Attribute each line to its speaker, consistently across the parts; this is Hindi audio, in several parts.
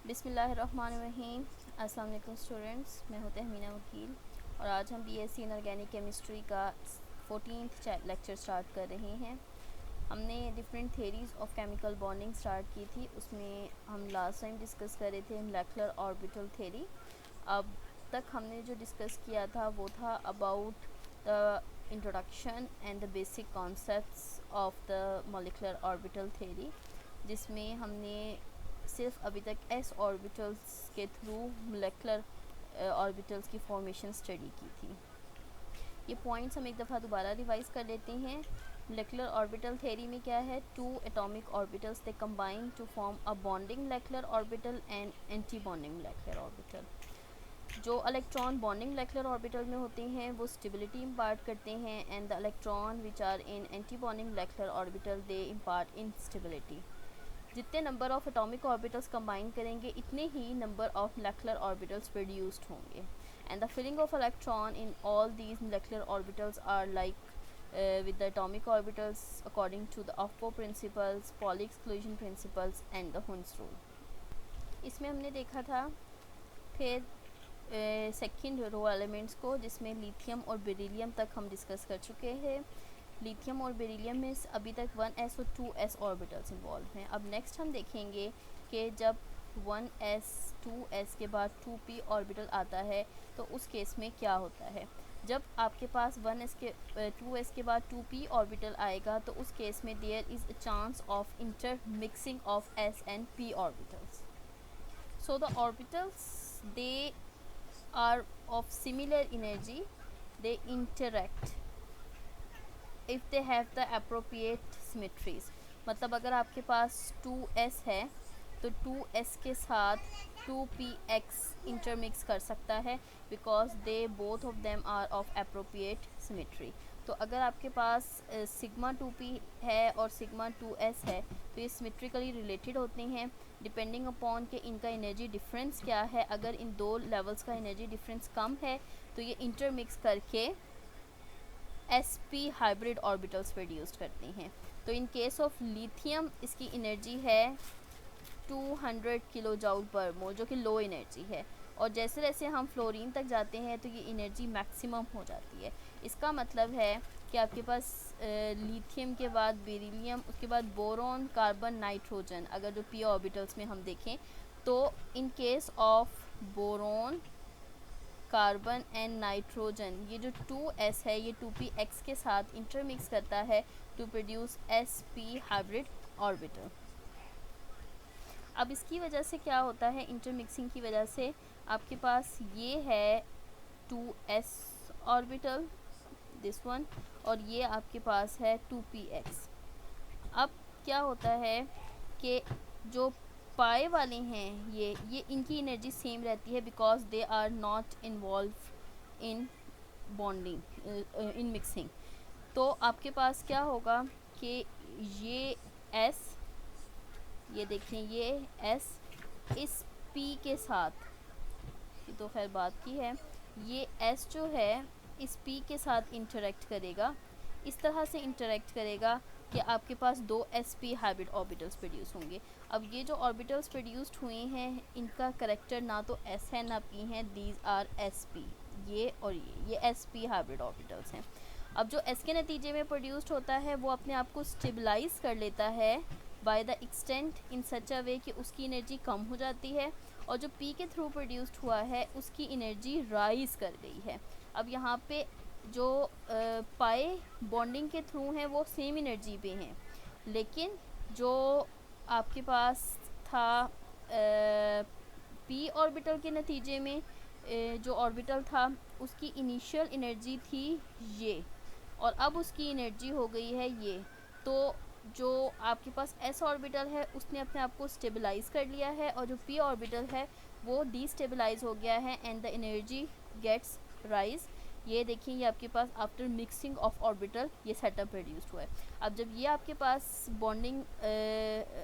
Speaker 1: बिस्मिल्लाहिर्रहमानिर्रहीम। अस्सलाम वालेकुम स्टूडेंट्स, मैं हूं तहमीना वकील और आज हम बीएससी इन ऑर्गेनिक केमिस्ट्री का 14th लेक्चर स्टार्ट कर रहे हैं। हमने different theories of chemical bonding start की थी, उसमें हम लास्ट टाइम डिस्कस कर रहे थे मोलेकुलर ऑर्बिटल थेरी। अब तक हमने जो डिस्कस किया था वो था about the introduction and the basic concepts of the molecular orbital theory, जिसमें हमने सिर्फ अभी तक एस ऑर्बिटल्स के थ्रू मोलेकुलर ऑर्बिटल्स की फॉर्मेशन स्टडी की थी। ये पॉइंट्स हम एक दफ़ा दोबारा रिवाइज कर लेते हैं। मोलेकुलर ऑर्बिटल थ्योरी में क्या है, two atomic orbitals they combine to form a bonding molecular orbital and anti bonding molecular orbital. जो इलेक्ट्रॉन बॉन्डिंग मोलेकुलर ऑर्बिटल में होते हैं वो स्टेबिलिटी इम्पार्ट करते हैं, and the electron which are in anti bonding molecular orbital they impart instability. जितने number of atomic orbitals combine करेंगे इतने ही number of molecular orbitals produced होंगे, and the filling of electron in all these molecular orbitals are like with the atomic orbitals according to the Aufbau principles, Pauli exclusion principles and the Hund's rule। इसमें हमने देखा था फिर सेकेंड रो एलिमेंट्स को, जिसमें लिथियम और बेरिलियम तक हम डिस्कस कर चुके हैं। लिथियम और बेरिलियम में अभी तक 1s और 2s ऑर्बिटल्स इन्वॉल्व हैं। अब नेक्स्ट हम देखेंगे कि जब 1s 2s के बाद 2p ऑर्बिटल आता है तो उस केस में क्या होता है। जब आपके पास 2s के बाद 2p ऑर्बिटल आएगा तो उस केस में there is a chance of intermixing of s and p orbitals. So the orbitals they are of similar energy, they interact if they have the appropriate symmetries। मतलब अगर आपके पास 2s है तो 2s के साथ 2px इंटरमिक्स कर सकता है, because they both of them are of appropriate symmetry. तो अगर आपके पास सिग्मा 2p है और सिग्मा 2s है तो ये सिमेट्रिकली रिलेटेड होते हैं, डिपेंडिंग अपॉन कि इनका एनर्जी डिफरेंस क्या है। अगर इन दो लेवल्स का एनर्जी डिफरेंस कम है तो ये इंटरमिक्स करके sp हाइब्रिड ऑर्बिटल्स प्रोड्यूस करते हैं। तो इन केस ऑफ लिथियम इसकी एनर्जी है 200 किलो जूल पर मोल, जो कि लो एनर्जी है, और जैसे जैसे हम फ्लोरीन तक जाते हैं तो ये एनर्जी मैक्सिमम हो जाती है। इसका मतलब है कि आपके पास लिथियम के बाद बेरिलियम, उसके बाद बोरॉन, कार्बन, नाइट्रोजन, अगर जो p ऑर्बिटल्स में हम देखें तो इन case of boron, carbon and nitrogen, ये जो 2s है ये 2px के साथ इंटरमिक्स करता है to produce sp hybrid orbital. अब इसकी वजह से क्या होता है, इंटरमिक्सिंग की वजह से आपके पास ये है 2s ऑर्बिटल, दिस वन, और ये आपके पास है 2px। अब क्या होता है कि जो पाए वाले हैं ये इनकी एनर्जी सेम रहती है, because they are not involve in bonding in mixing. तो आपके पास क्या होगा कि ये s, ये देखें ये s इस p के साथ, ये तो खैर बात की है, ये s जो है इस p के साथ इंटरेक्ट करेगा, इस तरह से इंटरेक्ट करेगा कि आपके पास दो sp हाइब्रिड ऑर्बिटल्स प्रोड्यूस होंगे। अब ये जो ऑर्बिटल्स प्रोड्यूस्ड हुए हैं इनका करेक्टर ना तो s है ना p है, दीज आर sp, ये और ये sp हाइब्रिड ऑर्बिटल्स हैं। अब जो s के नतीजे में प्रोड्यूस्ड होता है वो अपने आप को स्टेबलाइज कर लेता है बाय द एक्सटेंट इन सच अ वे कि उसकी एनर्जी कम हो जाती है, और जो p के थ्रू प्रोड्यूस्ड हुआ है उसकी एनर्जी राइज कर गई है। अब यहाँ पे जो पाए बॉन्डिंग के थ्रू हैं वो सेम एनर्जी पे हैं, लेकिन जो आपके पास था p ऑर्बिटल के नतीजे में जो ऑर्बिटल था उसकी इनिशियल एनर्जी थी ये, और अब उसकी एनर्जी हो गई है ये। तो जो आपके पास s ऑर्बिटल है उसने अपने आप को स्टेबलाइज कर लिया है, और जो p ऑर्बिटल है वो डीस्टेबलाइज हो गया है, and the energy gets rise. ये देखिए ये आपके पास आफ्टर मिक्सिंग ऑफ ऑर्बिटल ये सेटअप प्रोड्यूस्ड हुआ है। अब जब ये आपके पास बॉन्डिंग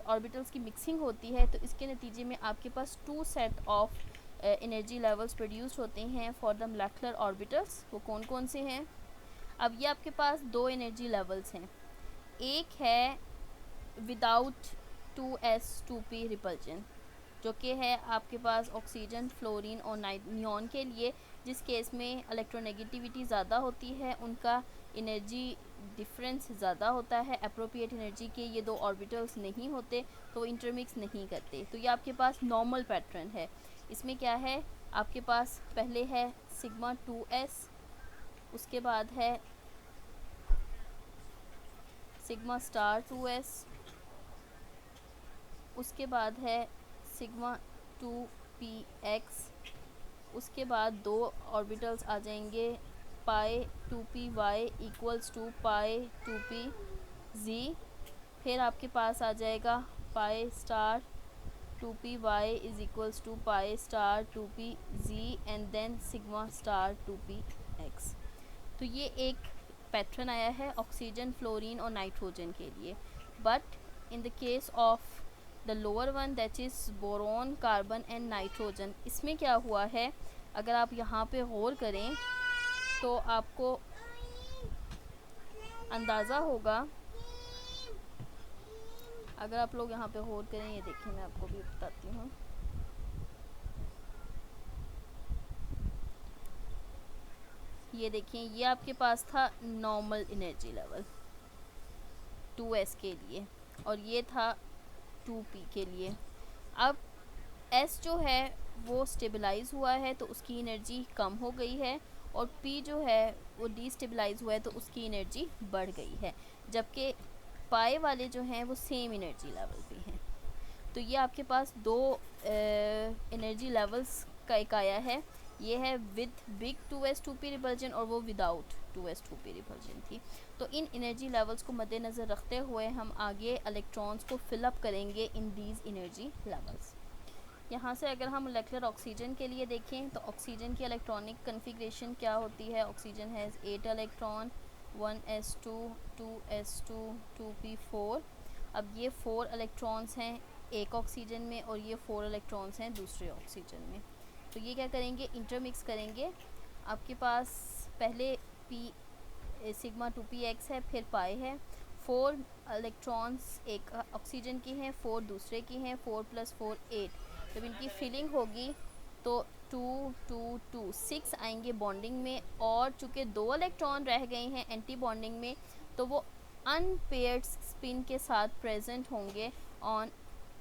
Speaker 1: ऑर्बिटल्स की मिक्सिंग होती है तो इसके नतीजे में आपके पास two set of energy levels produced होते हैं फॉर द मोलेकुलर ऑर्बिटल्स। वो कौन कौन से हैं, अब ये आपके पास दो एनर्जी लेवल्स हैं, एक है विदाउट 2s 2p रिपल्जन, जो कि है आपके पास ऑक्सीजन, फ्लोरीन और नियॉन के लिए, जिस केस में इलेक्ट्रोनेगेटिविटी ज़्यादा होती है, उनका एनर्जी डिफरेंस ज़्यादा होता है, अप्रोप्रिएट एनर्जी के ये दो ऑर्बिटल्स नहीं होते, तो वो इंटरमिक्स नहीं करते। तो ये आपके पास नॉर्मल पैटर्न है। इसमें क्या है, आपके पास पहले है सिग्मा 2s, उसके बाद है सिग्मा स्टार 2s, उसके बाद है सिग्मा 2px, उसके बाद दो ऑर्बिटल्स आ जाएंगे पाई 2py equals to pi 2pz, फिर आपके पास आ जाएगा pi star 2py is equals to pi star 2pz and then sigma star 2px। तो ये एक पैटर्न आया है ऑक्सीजन, फ्लोरीन और नाइट्रोजन के लिए। But in the case of the lower one that is boron, carbon and nitrogen, इसमें क्या हुआ है, अगर आप यहाँ पे गौर करें तो आपको अंदाज़ा होगा, अगर आप लोग यहाँ पे गौर करें, ये देखिए मैं आपको भी बताती हूँ। ये देखिए, ये आपके पास था नॉर्मल एनर्जी लेवल 2s के लिए और ये था 2p के लिए। अब s जो है वो स्टेबलाइज हुआ है तो उसकी एनर्जी कम हो गई है, और p जो है वो डिस्टेबलाइज हुआ है तो उसकी एनर्जी बढ़ गई है, जबकि पाई वाले जो हैं वो सेम एनर्जी लेवल पे हैं। तो ये आपके पास दो एनर्जी लेवल्स का एक आया है, ये है with big 2s 2p repulsion और वो विदाउट 2s 2p रिपल्जन थी। तो इन एनर्जी लेवल्स को मद्देनज़र रखते हुए हम आगे इलेक्ट्रॉन्स को फिलअप करेंगे इन दीज एनर्जी लेवल्स। यहाँ से अगर हम मोलेकुलर ऑक्सीजन के लिए देखें तो ऑक्सीजन की इलेक्ट्रॉनिक कन्फिग्रेशन क्या होती है, oxygen has 8 electron, 1s2 2s2 2p4। अब ये 4 इलेक्ट्रॉन्स हैं एक ऑक्सीजन में और ये 4 इलेक्ट्रॉन्स हैं दूसरे ऑक्सीजन में। तो ये क्या करेंगे, इंटरमिक्स करेंगे। आपके पास पहले p सिग्मा 2px है, फिर पाई है, 4 इलेक्ट्रॉन्स एक ऑक्सीजन की हैं, 4 दूसरे की हैं, 4 + 4 8। जब इनकी फिलिंग होगी तो 2 2 2 6 आएंगे बॉन्डिंग में, और चूँकि 2 इलेक्ट्रॉन रह गए हैं एंटी बॉन्डिंग में, तो वो अनपेयर्ड स्पिन के साथ प्रेजेंट होंगे on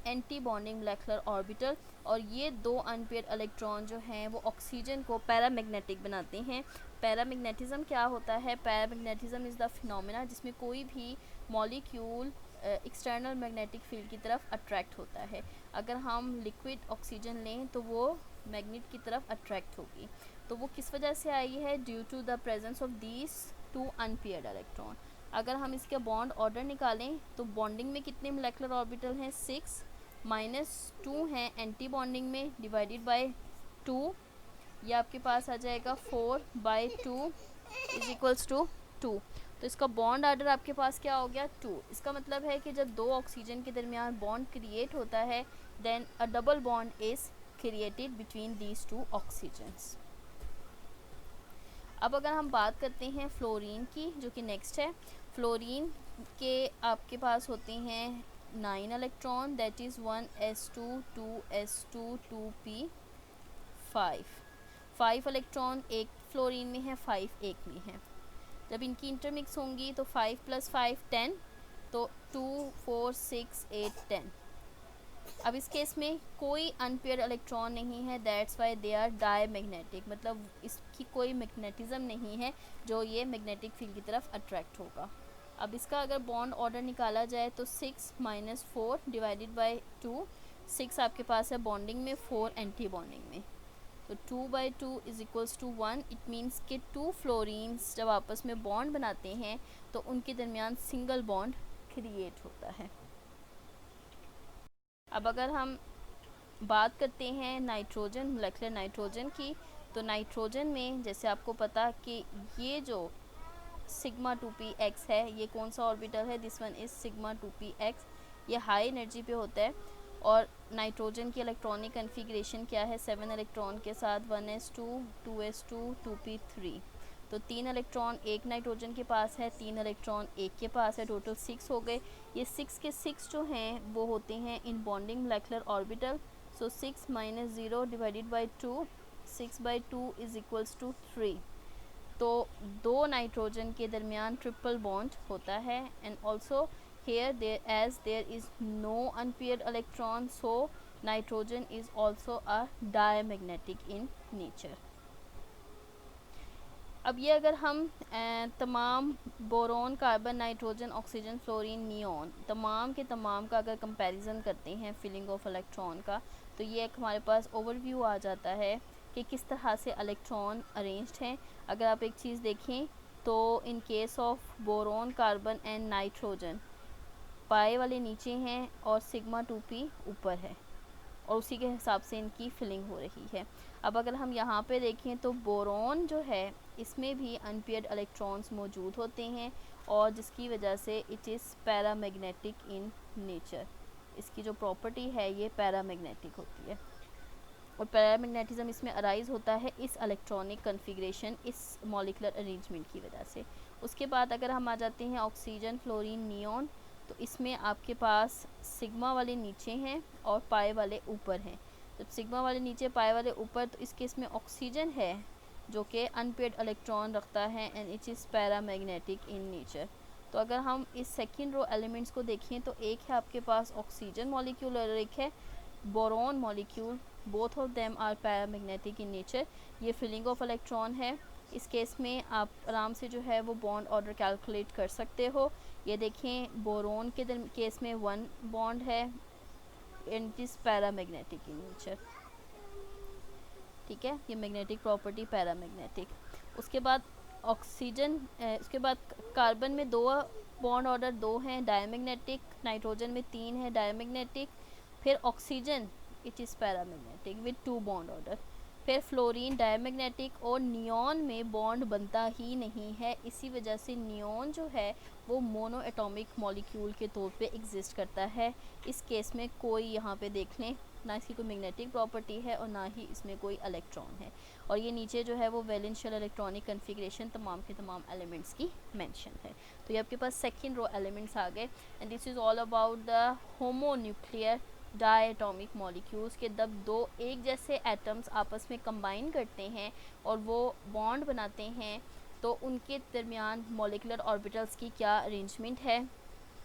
Speaker 1: anti bonding molecular orbital, और ये दो अनपेयर्ड इलेक्ट्रॉन जो हैं वो ऑक्सीजन को पैरामैग्नेटिक बनाते हैं। पैरामैग्नेटिज्म क्या होता है, पैरामैग्नेटिज्म इज़ द फिनोमेना जिसमें कोई भी मॉलिक्यूल एक्सटर्नल मैग्नेटिक फील्ड की तरफ अट्रैक्ट होता है। अगर हम लिक्विड ऑक्सीजन लें तो वो मैग्नेट की तरफ अट्रैक्ट होगी। तो वो किस वजह से आई है, due to the presence of these 2 unpaired electron. अगर हम इसके बॉन्ड ऑर्डर निकालें तो बॉन्डिंग में कितने मोलेकुलर ऑर्बिटल हैं, 6 -2 हैं एंटी बॉन्डिंग में, डिवाइडेड बाय 2, ये आपके पास आ जाएगा 4/2 इज इक्वल्स टू 2। तो इसका बॉन्ड ऑर्डर आपके पास क्या हो गया, 2। इसका मतलब है कि जब दो ऑक्सीजन के दरमियान बॉन्ड क्रिएट होता है then a double bond is created between these 2 oxygens. अब अगर हम बात करते हैं फ्लोरीन की, जो कि नेक्स्ट है, फ्लोरीन के आपके पास होते हैं 9 electron, that is 1s2 2s2 2p5। 5 electron एक फ्लोरीन में है, 5 एक में है। जब इनकी इंटरमिक्स होंगी तो 5 + 5 10, तो 2 4 6 8 10। अब इस केस में कोई अनपेयर्ड इलेक्ट्रॉन नहीं है, that's why they are diamagnetic, मतलब इसकी कोई मैग्नेटिज्म नहीं है जो ये मैग्नेटिक फील्ड की तरफ अट्रैक्ट होगा। अब इसका अगर बॉन्ड ऑर्डर निकाला जाए तो 6 - 4 डिवाइडेड बाय 2, 6 आपके पास है बॉन्डिंग में, 4 एंटी बॉन्डिंग में, तो 2/2 is equals to 1। It means कि 2 फ्लोरीन्स जब आपस में बॉन्ड बनाते हैं तो उनके दरमियान सिंगल बॉन्ड क्रिएट होता है। अब अगर हम बात करते हैं नाइट्रोजन, मोलेकुलर नाइट्रोजन की, तो नाइट्रोजन में जैसे आपको पता कि ये जो सिग्मा 2px है, ये कौन सा ऑर्बिटल है, this one is sigma 2px, ये हाई एनर्जी पे होता है। और नाइट्रोजन की इलेक्ट्रॉनिक कन्फिग्रेशन क्या है, 7 इलेक्ट्रॉन के साथ 1s2 2s2 2p3। तो 3 इलेक्ट्रॉन एक नाइट्रोजन के पास है, 3 इलेक्ट्रॉन एक के पास है, टोटल 6 हो गए। ये 6 के 6 जो हैं वो होते हैं in bonding molecular orbital. So so 6 minus 0 divided by 2, 6/2 is equals to 3। तो दो नाइट्रोजन के दरमियान ट्रिपल बॉन्ड होता है। And also here there as there is no unpaired electron, so nitrogen is also a diamagnetic in nature. अब ये अगर हम तमाम boron, carbon, nitrogen, oxygen, fluorine, neon तमाम के तमाम का अगर कंपैरिजन करते हैं फिलिंग ऑफ इलेक्ट्रॉन का, तो ये एक हमारे पास ओवरव्यू आ जाता है कि किस तरह से इलेक्ट्रॉन अरेंज्ड हैं। अगर आप एक चीज़ देखें तो इन case of boron, carbon and nitrogen पाए वाले नीचे हैं और सिग्मा 2p ऊपर है, और उसी के हिसाब से इनकी फिलिंग हो रही है। अब अगर हम यहाँ पे देखें तो बोरोन जो है इसमें भी अनपेयर्ड इलेक्ट्रॉन्स मौजूद होते हैं, और जिसकी वजह से it is paramagnetic in nature. इसकी जो प्रॉपर्टी है ये पैरामैग्नेटिक होती है, और पैरामैग्नेटिज्म इसमें अराइज होता है इस इलेक्ट्रॉनिक कन्फिग्रेशन, इस मॉलिक्यूलर अरेंजमेंट की वजह से। उसके बाद अगर हम आ जाते हैं ऑक्सीजन, फ्लोरीन, नियॉन, तो इसमें आपके पास सिग्मा वाले नीचे हैं और पाए वाले ऊपर हैं। जब सिग्मा वाले नीचे, पाए वाले ऊपर, तो इस केस में ऑक्सीजन है जो कि अनपेयर्ड इलेक्ट्रॉन रखता है and it is paramagnetic in nature. तो अगर हम इस सेकेंड रो एलिमेंट्स को देखें तो एक है आपके पास ऑक्सीजन मॉलिक्यूल और एक है boron molecule. Both of them are paramagnetic in nature. ये फिलिंग ऑफ इलेक्ट्रॉन है। इस केस में आप आराम से जो है वो बॉन्ड ऑर्डर कैलकुलेट कर सकते हो। ये देखें बोरोन के केस में 1 बॉन्ड है and it is paramagnetic in nature. ठीक है, ये मैग्नेटिक प्रॉपर्टी पैरामैग्नेटिक। उसके बाद ऑक्सीजन, उसके बाद कार्बन में 2 बॉन्ड ऑर्डर 2 हैं डायमैग्नेटिक, नाइट्रोजन में 3 है डायमैग्नेटिक, फिर oxygen it is paramagnetic with 2 bond order, फिर फ्लोरीन डायमैग्नेटिक, और नियॉन में बॉन्ड बनता ही नहीं है। इसी वजह से नियॉन जो है वो मोनो एटॉमिक मॉलिक्यूल के तौर पे एग्जिस्ट करता है। इस केस में कोई, यहाँ पे देख लें, ना इसकी कोई मैग्नेटिक प्रॉपर्टी है और ना ही इसमें कोई इलेक्ट्रॉन है। और ये नीचे जो है वो वैलेंशियल इलेक्ट्रॉनिक कन्फिग्रेशन तमाम के तमाम एलिमेंट्स की मेंशन है। तो ये आपके पास सेकेंड रो एलिमेंट्स आ गए and this is all about the homonuclear diatomic molecules के जब 2 एक जैसे एटम्स आपस में कंबाइन करते हैं और वो बॉन्ड बनाते हैं, तो उनके दरमियान मॉलिक्यूलर ऑर्बिटल्स की क्या अरेंजमेंट है,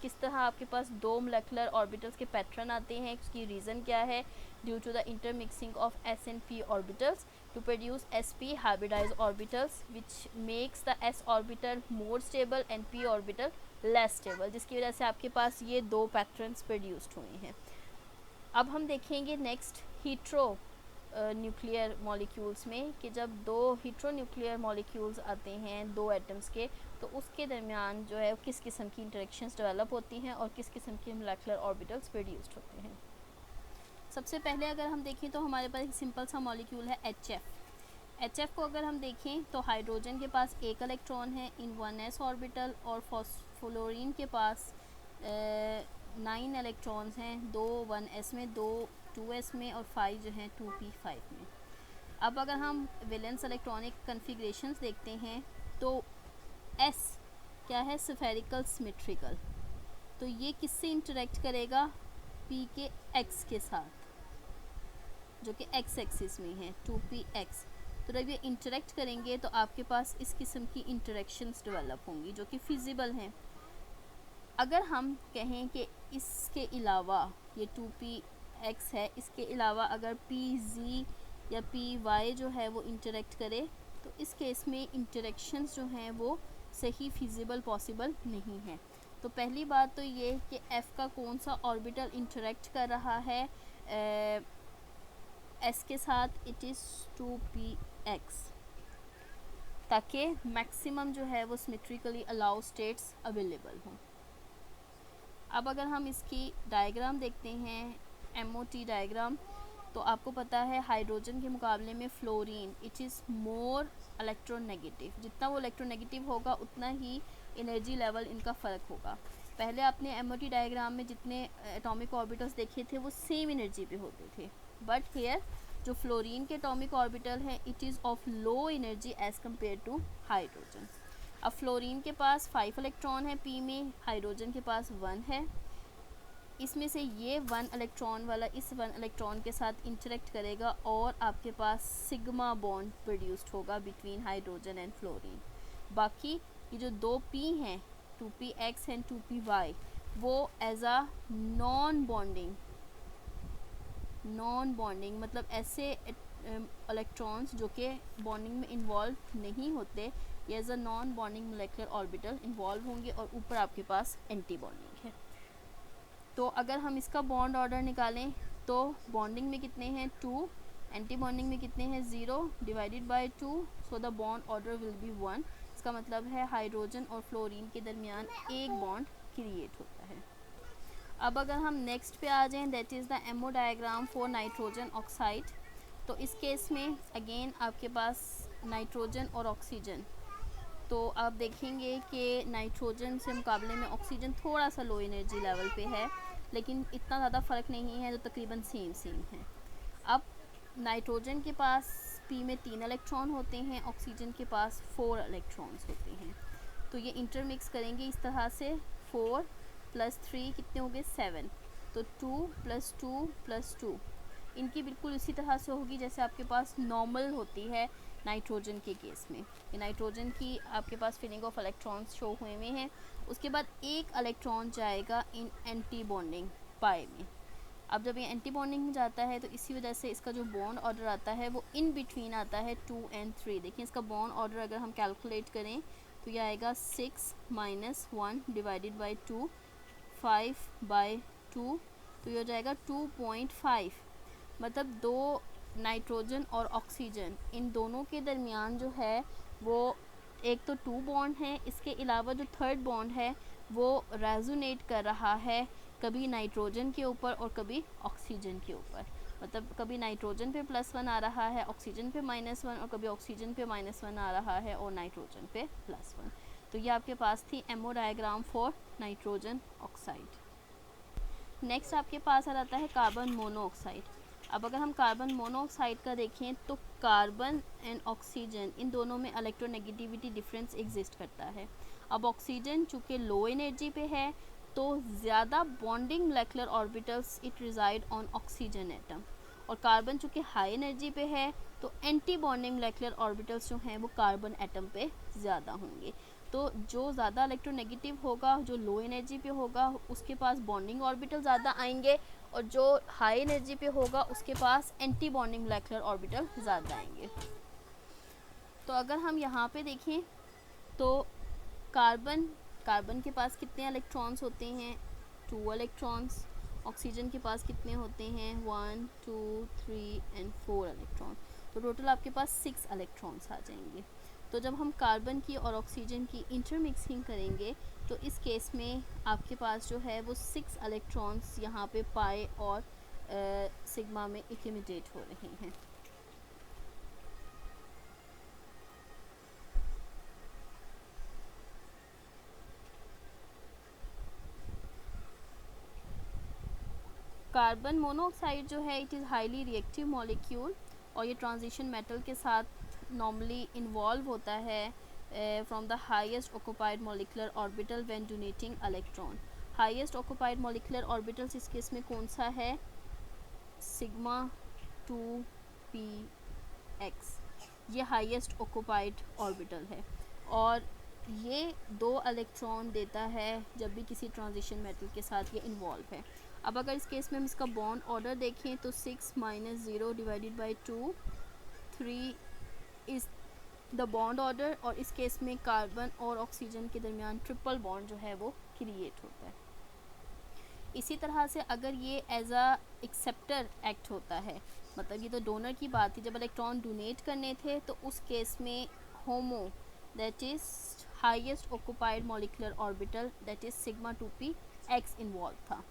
Speaker 1: किस तरह आपके पास 2 मोलेकुलर ऑर्बिटल्स के पैटर्न आते हैं, उसकी रीज़न क्या है, due to the intermixing of s and p orbitals to produce sp hybridize orbitals which makes the s orbital more stable and p orbital less stable, जिसकी वजह से आपके पास ये 2 पैटर्न्स प्रोड्यूस्ड हुए हैं। अब हम देखेंगे नेक्स्ट हीट्रो न्यूक्लियर मॉलिक्यूल्स में कि जब 2 हीट्रो न्यूक्लियर मॉलिक्यूल्स आते हैं 2 एटम्स के, तो उसके दरमियान जो है किस किस्म की इंटरेक्शंस डेवलप होती हैं और किस किस्म के मोलेकुलर ऑर्बिटल्स प्रोड्यूस्ड होते हैं। सबसे पहले अगर हम देखें तो हमारे पास एक सिंपल सा मॉलिक्यूल है HF को अगर हम देखें तो हाइड्रोजन के पास 1 इलेक्ट्रॉन है इन 1s ऑर्बिटल, और फ्लोरीन के पास 9 इलेक्ट्रॉन्स हैं, 2 1s में, 2 2s में और 5 जो हैं 2p5 में। अब अगर हम वैलेंस इलेक्ट्रॉनिक कन्फिग्रेशंस देखते हैं तो s क्या है, स्फेरिकल सिमेट्रिकल, तो ये किससे इंटरेक्ट करेगा, p के x के साथ, जो कि x एक्सिस में है 2px। तो जब ये इंटरेक्ट करेंगे तो आपके पास इस किस्म की इंटरेक्शंस डेवलप होंगी जो कि फिजिबल हैं। अगर हम कहें कि इसके अलावा ये 2px है, इसके अलावा अगर pz या py जो है वो इंटरेक्ट करे, तो इस केस में इंटरेक्शंस जो हैं वो सही फिजिबल पॉसिबल नहीं है। तो पहली बात तो ये कि f का कौन सा ऑर्बिटल इंटरेक्ट कर रहा है s के साथ, इट इज़ 2px, ताकि मैक्सिमम जो है वो सिमेट्रिकली अलाउ स्टेट्स अवेलेबल हों। अब अगर हम इसकी डायग्राम देखते हैं, MOT डायग्राम, तो आपको पता है हाइड्रोजन के मुकाबले में fluorine it is more electronegative, जितना वो इलेक्ट्रोनेगेटिव होगा उतना ही एनर्जी लेवल इनका फ़र्क होगा। पहले आपने MOT डायग्राम में जितने एटॉमिक ऑर्बिटल्स देखे थे वो सेम एनर्जी पे होते थे, बट हेयर जो फ्लोरीन के एटॉमिक ऑर्बिटल हैं it is of low energy as compare to hydrogen. अब फ्लोरीन के पास 5 इलेक्ट्रॉन है p में, हाइड्रोजन के पास 1 है। इसमें से ये 1 इलेक्ट्रॉन वाला इस 1 इलेक्ट्रॉन के साथ इंटरेक्ट करेगा और आपके पास सिग्मा बॉन्ड प्रोड्यूस्ड होगा बिटवीन हाइड्रोजन एंड फ्लोरीन। बाकी ये जो 2p हैं 2px एंड 2py वो एज आ नॉन बॉन्डिंग मतलब ऐसे इलेक्ट्रॉन्स जो कि बॉन्डिंग में इन्वॉल्व नहीं होते, ये as a non bonding molecular orbital involve होंगे और ऊपर आपके पास एंटी बॉन्डिंग है। तो अगर हम इसका बॉन्ड ऑर्डर निकालें तो बॉन्डिंग में कितने हैं 2, एंटी बॉन्डिंग में कितने हैं 0 divided by 2, so the bond order will be 1। इसका मतलब है हाइड्रोजन और फ्लोरीन के दरमियान एक बॉन्ड क्रिएट होता है। अब अगर हम नेक्स्ट पे आ जाएं, that is the ammo diagram for nitrogen oxide. तो इस केस में अगेन आपके पास नाइट्रोजन और ऑक्सीजन, तो आप देखेंगे कि नाइट्रोजन से मुकाबले में ऑक्सीजन थोड़ा सा लो एनर्जी लेवल पे है, लेकिन इतना ज़्यादा फ़र्क नहीं है, जो तकरीबन सेम है। अब नाइट्रोजन के पास p में 3 इलेक्ट्रॉन होते हैं, ऑक्सीजन के पास 4 इलेक्ट्रॉन्स होते हैं। तो ये इंटरमिक्स करेंगे इस तरह से, 4 + 3 कितने हो गए 7, तो 2 + 2 + 2 इनकी बिल्कुल इसी तरह से होगी जैसे आपके पास नॉर्मल होती है नाइट्रोजन के केस में। ये नाइट्रोजन की आपके पास फिलिंग ऑफ इलेक्ट्रॉन्स शो हुए हैं। उसके बाद एक इलेक्ट्रॉन जाएगा इन एंटी बॉन्डिंग पाई में। अब जब ये एंटी बॉन्डिंग में जाता है तो इसी वजह से इसका जो बॉन्ड ऑर्डर आता है वो इन बिटवीन आता है 2 और 3। देखिए इसका बॉन्ड ऑर्डर अगर हम कैलकुलेट करें तो ये आएगा 6 - 1 डिवाइडेड बाई 2, 5/2, तो ये हो जाएगा 2.5। मतलब 2 नाइट्रोजन और ऑक्सीजन इन दोनों के दरमियान जो है वो एक तो 2 बॉन्ड है, इसके अलावा जो थर्ड बॉन्ड है वो रेजोनेट कर रहा है कभी नाइट्रोजन के ऊपर और कभी ऑक्सीजन के ऊपर। मतलब कभी नाइट्रोजन पे +1 आ रहा है, ऑक्सीजन पे -1, और कभी ऑक्सीजन पे -1 आ रहा है और नाइट्रोजन पे +1। तो ये आपके पास थी ammo diagram for nitrogen oxide. Next आपके पास आ जाता है कार्बन मोनोऑक्साइड। अब अगर हम कार्बन मोनोऑक्साइड का देखें तो कार्बन एंड ऑक्सीजन इन दोनों में इलेक्ट्रोनेगेटिविटी डिफरेंस एग्जिस्ट करता है। अब ऑक्सीजन चूँकि लो एनर्जी पे है तो ज़्यादा bonding molecular orbitals it reside on oxygen atom, और कार्बन चूँकि हाई एनर्जी पे है तो एंटी बॉन्डिंग मोलेकुलर ऑर्बिटल्स जो हैं वो कार्बन एटम पे ज़्यादा होंगे। तो जो ज़्यादा इलेक्ट्रोनेगेटिव होगा, जो लो एनर्जी पे होगा, उसके पास बॉन्डिंग ऑर्बिटल ज़्यादा आएंगे, और जो हाई एनर्जी पे होगा उसके पास एंटी बॉन्डिंग मोलेकुलर ऑर्बिटल ज़्यादा आएंगे। तो अगर हम यहाँ पे देखें तो कार्बन के पास कितने इलेक्ट्रॉन्स होते हैं 2 इलेक्ट्रॉन्स, ऑक्सीजन के पास कितने होते हैं 1 2 3 एंड 4 इलेक्ट्रॉन, तो टोटल आपके पास 6 इलेक्ट्रॉन्स आ जाएंगे। तो जब हम कार्बन की और ऑक्सीजन की इंटरमिक्सिंग करेंगे तो इस केस में आपके पास जो है वो 6 इलेक्ट्रॉन्स यहाँ पे पाई और सिग्मा में एक्यूमुलेट हो रहे हैं। कार्बन मोनोऑक्साइड जो है it is highly reactive molecule, और ये ट्रांजिशन मेटल के साथ नॉर्मली इन्वॉल्व होता है from the highest occupied molecular orbital when donating electron. Highest occupied molecular orbitals इस केस में कौन सा है सिग्मा 2px, ये हाईएस्ट ऑक्यूपाइड ऑर्बिटल है, और ये 2 इलेक्ट्रॉन देता है जब भी किसी ट्रांजिशन मेटल के साथ ये इन्वॉल्व है। अब अगर इस केस में हम इसका बॉन्ड ऑर्डर देखें तो 6 - 0 divided by 2, 3 is the bond order, और इस केस में कार्बन और ऑक्सीजन के दरमियान ट्रिपल बॉन्ड जो है वो क्रिएट होता है। इसी तरह से अगर ये एज अ एक्सेप्टर एक्ट होता है, मतलब ये तो डोनर की बात थी, जब इलेक्ट्रॉन डोनेट करने थे तो उस केस में HOMO that is highest occupied molecular orbital that is sigma 2px involve था।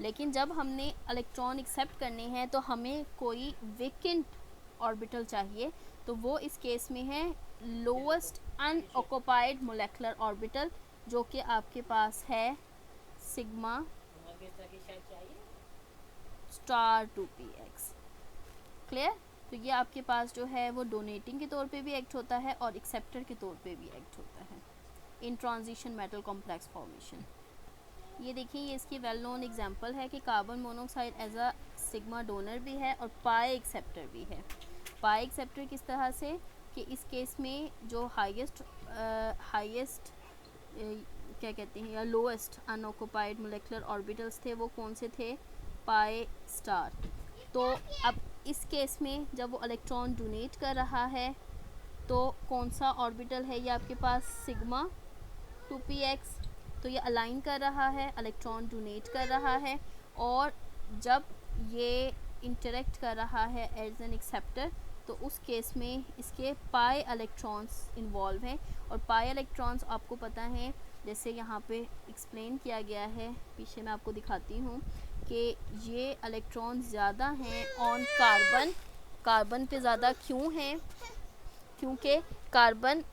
Speaker 1: लेकिन जब हमने इलेक्ट्रॉन एक्सेप्ट करने हैं तो हमें कोई वेकेंट ऑर्बिटल चाहिए, तो वो इस केस में है लोएस्ट अनऑक्युपाइड मोलेकुलर ऑर्बिटल जो कि आपके पास है सिग्मा स्टार 2px। क्लियर? तो ये आपके पास जो है वो डोनेटिंग के तौर पे भी एक्ट होता है और एक्सेप्टर के तौर पे भी एक्ट होता है। In transition metal complex formation. ये देखिए, ये इसकी वेल नोन एग्जांपल है कि carbon monoxide as a sigma donor भी है और पाई एक्सेप्टर भी है। पाई एक्सेप्टर किस तरह से कि इस केस में जो हाईएस्ट क्या कहते हैं या लोएस्ट अनऑक्युपाइड मोलेकुलर ऑर्बिटल्स थे वो कौन से थे, पाई स्टार। तो अब इस केस में जब वो इलेक्ट्रॉन डोनेट कर रहा है तो कौन सा ऑर्बिटल है, ये आपके पास सिग्मा 2px, तो ये अलाइन कर रहा है, इलेक्ट्रॉन डोनेट कर रहा है। और जब ये इंटरेक्ट कर रहा है एज एन एक्सेप्टर तो उस केस में इसके पाई इलेक्ट्रॉन्स इन्वॉल्व हैं। और पाई इलेक्ट्रॉन्स आपको पता है, जैसे यहाँ पे एक्सप्लेन किया गया है, पीछे मैं आपको दिखाती हूँ कि ये इलेक्ट्रॉन ज़्यादा हैं ऑन कार्बन। कार्बन पे ज़्यादा क्यों हैं, क्योंकि कार्बन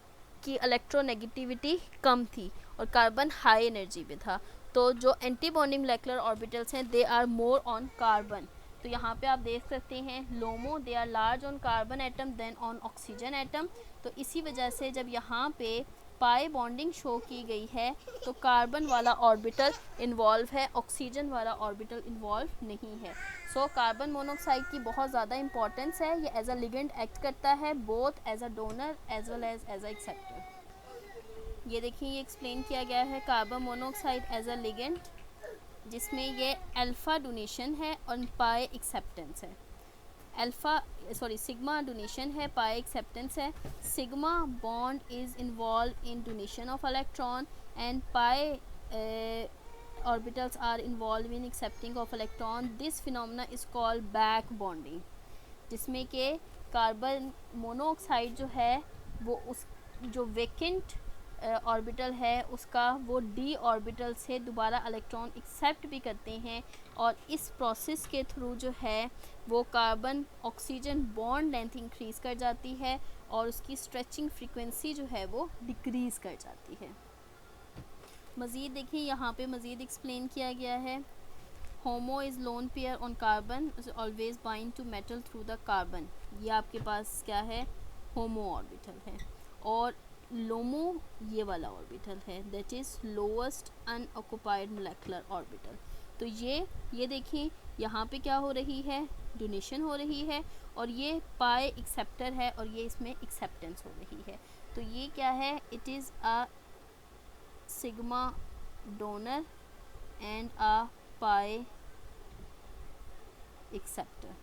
Speaker 1: की इलेक्ट्रोनेगेटिविटी कम थी और कार्बन हाई एनर्जी पे था। तो जो एंटी बॉन्डिंग मोलेकुलर ऑर्बिटल्स हैं they are more on carbon. तो यहाँ पे आप देख सकते हैं LUMO they are large on carbon atom than on oxygen atom. तो इसी वजह से जब यहाँ पे पाई बॉन्डिंग शो की गई है तो कार्बन वाला ऑर्बिटल इन्वॉल्व है, ऑक्सीजन वाला ऑर्बिटल इन्वॉल्व नहीं है। सो कार्बन मोनोऑक्साइड की बहुत ज़्यादा इंपॉर्टेंस है, ये एज अ लिगेंड एक्ट करता है both as a donor as well as a acceptor. ये देखिए, ये एक्सप्लेन किया गया है carbon monoxide as a ligand, जिसमें ये अल्फ़ा डोनेशन है और पाई एक्सेप्टेंस है। सिग्मा डोनेशन है, पाई एक्सेप्टेंस है। Sigma bond is involve in donation of electron and pi orbitals are involved in accepting of electron. This phenomena is called back bonding, जिसमें के कार्बन मोनोऑक्साइड जो है वो उस जो वेकेंट ऑर्बिटल है उसका वो डी ऑर्बिटल से दोबारा इलेक्ट्रॉन एक्सेप्ट भी करते हैं और इस प्रोसेस के थ्रू जो है वो carbon oxygen bond length increase कर जाती है और उसकी स्ट्रेचिंग फ्रीक्वेंसी जो है वो डिक्रीज़ कर जाती है। मज़ीद देखिए, यहाँ पे मज़ीद एक्सप्लेन किया गया है, HOMO is lone pair on carbon always bind to metal through the carbon. ये आपके पास क्या है, होमो ऑर्बिटल है। और लोमो ये वाला ऑर्बिटल है, that is lowest unoccupied molecular orbital. तो ये देखिए यहाँ पे क्या हो रही है, डोनेशन हो रही है और ये पाई एक्सेप्टर है और ये इसमें एक्सेप्टेंस हो रही है। तो ये क्या है, it is a sigma donor and a pi acceptor.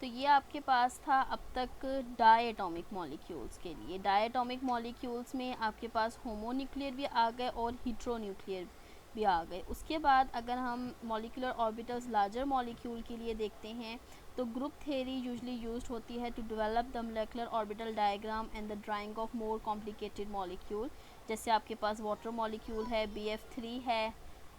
Speaker 1: तो ये आपके पास था अब तक डायटोमिक मॉलिक्यूल्स के लिए। डायटोमिक मॉलिक्यूल्स में आपके पास होमोन्यूक्लियर भी आ गए और हीट्रोन्यूक्लियर भी आ गए। उसके बाद अगर हम मॉलिक्यूलर ऑर्बिटल्स लार्जर मॉलिक्यूल के लिए देखते हैं तो ग्रुप थ्योरी यूजुअली यूज्ड होती है to develop the molecular orbital diagram and the drawing of more complicated molecule. जैसे आपके पास वाटर मॉलिक्यूल है, BF3 है,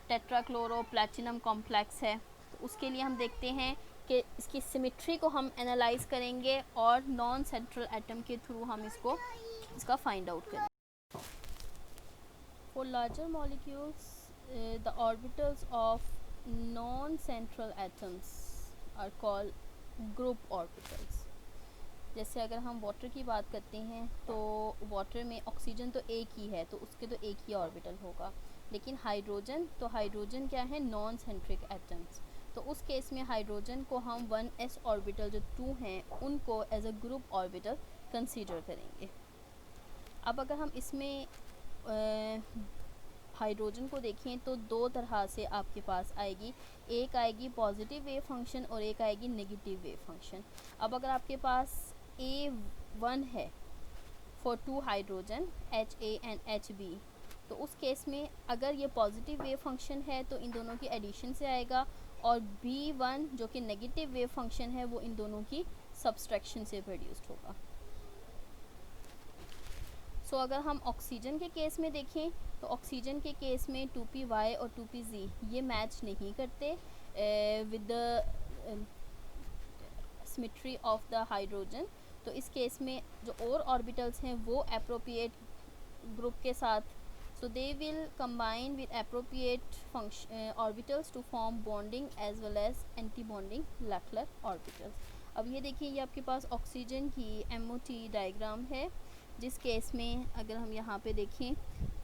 Speaker 1: टेट्राक्लोरो प्लैटिनम कॉम्प्लेक्स है। तो उसके लिए हम देखते हैं कि इसकी सिमेट्री को हम एनालाइज करेंगे और नॉन सेंट्रल एटम के थ्रू हम इसका फाइंड आउट करेंगे। For larger molecules the orbitals of non central atoms are called group orbitals. जैसे अगर हम वाटर की बात करते हैं तो वाटर में ऑक्सीजन तो एक ही है तो उसके तो एक ही ऑर्बिटल होगा, लेकिन हाइड्रोजन क्या है, नॉन सेंट्रिक एटम्स। तो उस केस में हाइड्रोजन को हम 1s ऑर्बिटल जो 2 हैं उनको as a group orbital consider करेंगे। अब अगर हम इसमें हाइड्रोजन को देखें तो दो तरह से आपके पास आएगी, एक आएगी पॉजिटिव वेव फंक्शन और एक आएगी नेगेटिव वेव फंक्शन। अब अगर आपके पास A1 है for 2 hydrogen HA and HB, तो उस केस में अगर ये पॉजिटिव वेव फंक्शन है तो इन दोनों की एडिशन से आएगा और B1 जो कि नेगेटिव वेव फंक्शन है वो इन दोनों की सब्सट्रैक्शन से प्रोड्यूस्ड होगा। सो अगर हम ऑक्सीजन के केस में देखें तो ऑक्सीजन के केस में 2py और 2pz ये मैच नहीं करते with the symmetry of the hydrogen. तो इस केस में जो और ऑर्बिटल्स हैं वो अप्रोप्रिएट ग्रुप के साथ, so they will combine with appropriate orbitals to form bonding as well as anti-bonding molecular orbitals। अब ये देखिए, ये आपके पास ऑक्सीजन की MOT डायग्राम है। जिस केस में अगर हम यहाँ पे देखें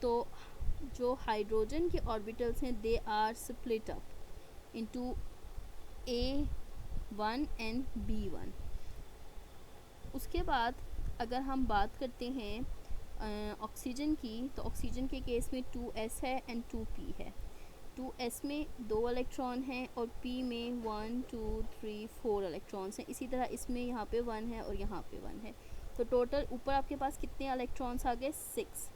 Speaker 1: तो जो हाइड्रोजन के ऑर्बिटल्स हैं they are split up into A1 and B1। उसके बाद अगर हम बात करते हैं ऑक्सीजन की, तो ऑक्सीजन के केस में 2s है एंड 2p है। 2s में 2 इलेक्ट्रॉन हैं और p में 1 2 3 4 इलेक्ट्रॉन्स हैं। इसी तरह इसमें यहाँ पे 1 है और यहाँ पे 1 है, तो टोटल ऊपर आपके पास कितने इलेक्ट्रॉन्स आ गए? 6।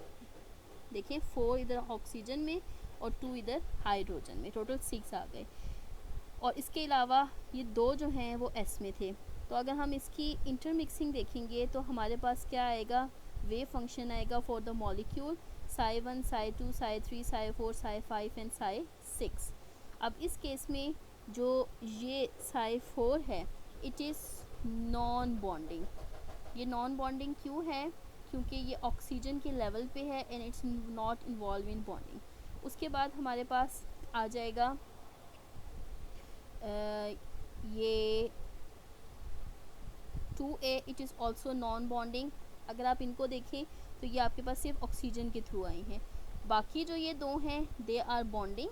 Speaker 1: देखिए 4 इधर ऑक्सीजन में और 2 इधर हाइड्रोजन में, टोटल 6 आ गए। और इसके अलावा ये 2 जो हैं वो s में थे। तो अगर हम इसकी इंटरमिक्सिंग देखेंगे तो हमारे पास क्या आएगा? वेव फंक्शन आएगा for the molecule psi1 psi2 psi3 psi4 psi5 and psi6। अब इस केस में जो ये psi4 है इट इज़ नॉन बॉन्डिंग। ये नॉन बॉन्डिंग क्यों है? क्योंकि ये ऑक्सीजन के लेवल पे है and it's not involve in bonding. उसके बाद हमारे पास आ जाएगा ये 2a, it is also non bonding. अगर आप इनको देखें तो ये आपके पास सिर्फ ऑक्सीजन के थ्रू आई हैं। बाकी जो ये 2 हैं दे आर बॉन्डिंग।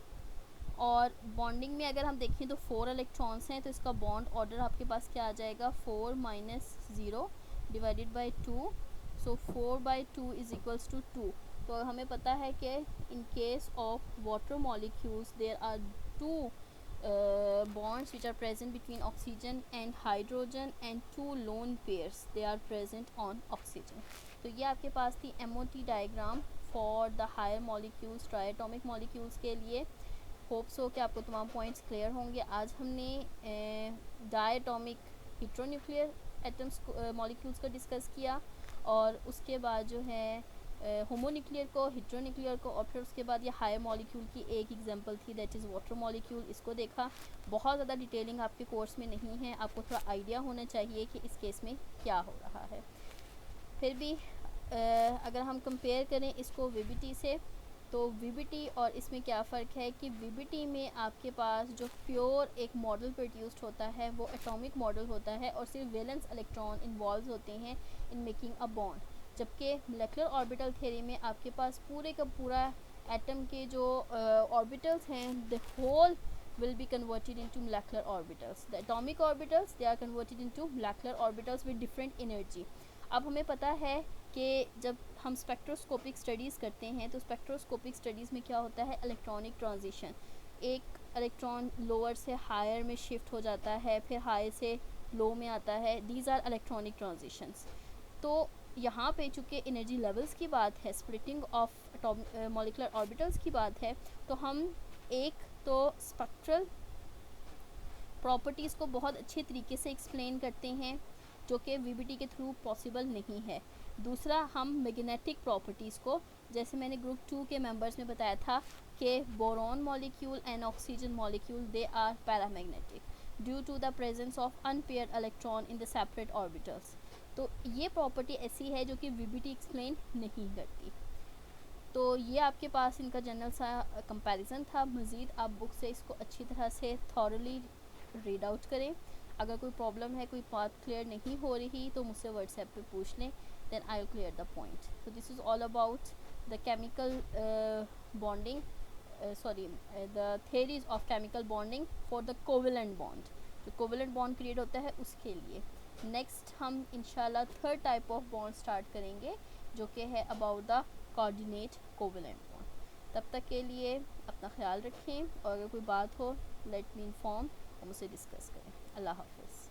Speaker 1: और बॉन्डिंग में अगर हम देखें तो 4 इलेक्ट्रॉन्स हैं, तो इसका बॉन्ड ऑर्डर आपके पास क्या आ जाएगा? 4 - 0 divided by 2, so 4/2 is equals to 2। तो हमें पता है कि in case of water molecules there are 2 bonds which are present between oxygen and hydrogen and 2 lone pairs they are present on oxygen। तो ये आपके पास थी MOT diagram for the higher molecules, triatomic molecules के लिए। होप्स हो कि आपको तमाम पॉइंट्स क्लियर होंगे। आज हमने डायटॉमिक हिट्रोन्यूक्लियर एटम्स मॉलिक्यूल्स को डिस्कस किया, और उसके बाद जो है होमोन्यूक्लियर को, हिट्रोन्यूक्लियर को, और फिर उसके बाद ये हायर मॉलिक्यूल की एक एग्जांपल थी दैट इज़ वाटर मॉलिक्यूल, इसको देखा। बहुत ज़्यादा डिटेलिंग आपके कोर्स में नहीं है, आपको थोड़ा आइडिया होना चाहिए कि इस केस में क्या हो रहा है। फिर भी अगर हम कंपेयर करें इसको VBT से, तो VBT और इसमें क्या फ़र्क है कि VBT में आपके पास जो प्योर एक मॉडल प्रोड्यूस्ड होता है वो एटॉमिक मॉडल होता है और सिर्फ वैलेंस इलेक्ट्रॉन इन्वॉल्व होते हैं इन मेकिंग अ बॉन्ड। जबकि मोलेकुलर ऑर्बिटल थ्योरी में आपके पास पूरे का पूरा एटम के जो ऑर्बिटल्स हैं the whole will be converted into molecular orbitals. The atomic orbitals they are converted into molecular orbitals with different energy. अब हमें पता है कि जब हम स्पेक्ट्रोस्कोपिक स्टडीज़ करते हैं तो स्पेक्ट्रोस्कोपिक स्टडीज़ में क्या होता है? Electronic transition. एक इलेक्ट्रॉन लोअर से हायर में शिफ्ट हो जाता है, फिर हाई से लो में आता है। These are electronic transitions. तो यहाँ पे चूँकि एनर्जी लेवल्स की बात है, स्प्लिटिंग ऑफ मॉलिकुलर ऑर्बिटल्स की बात है, तो हम एक तो स्पेक्ट्रल प्रॉपर्टीज़ को बहुत अच्छे तरीके से एक्सप्लेन करते हैं जो कि VBT के थ्रू पॉसिबल नहीं है। दूसरा, हम मैग्नेटिक प्रॉपर्टीज़ को, जैसे मैंने ग्रुप 2 के मेंबर्स में बताया था कि boron molecule and oxygen molecule they are paramagnetic due to the presence of unpaired electron in the separate orbitals. तो ये प्रॉपर्टी ऐसी है जो कि VBT एक्सप्लेन नहीं करती। तो ये आपके पास इनका जनरल सा कंपैरिजन था। मज़ीद आप बुक से इसको अच्छी तरह से थॉरली रीड आउट करें। अगर कोई प्रॉब्लम है, कोई बात क्लियर नहीं हो रही, तो मुझसे व्हाट्सएप पे पूछ लें, then I will clear the point. तो this is all about the chemical bonding, the theories of chemical bonding for the covalent bond. जो कोवेलेंट बॉन्ड क्रिएट होता है उसके लिए। नेक्स्ट हम इंशाल्लाह third type of bond start करेंगे जो कि है about the coordinate covalent bond. तब तक के लिए अपना ख्याल रखें, और अगर कोई बात हो लेट मी इन्फॉर्म और मुझसे डिस्कस करें। अल्लाह हाफ़िज़।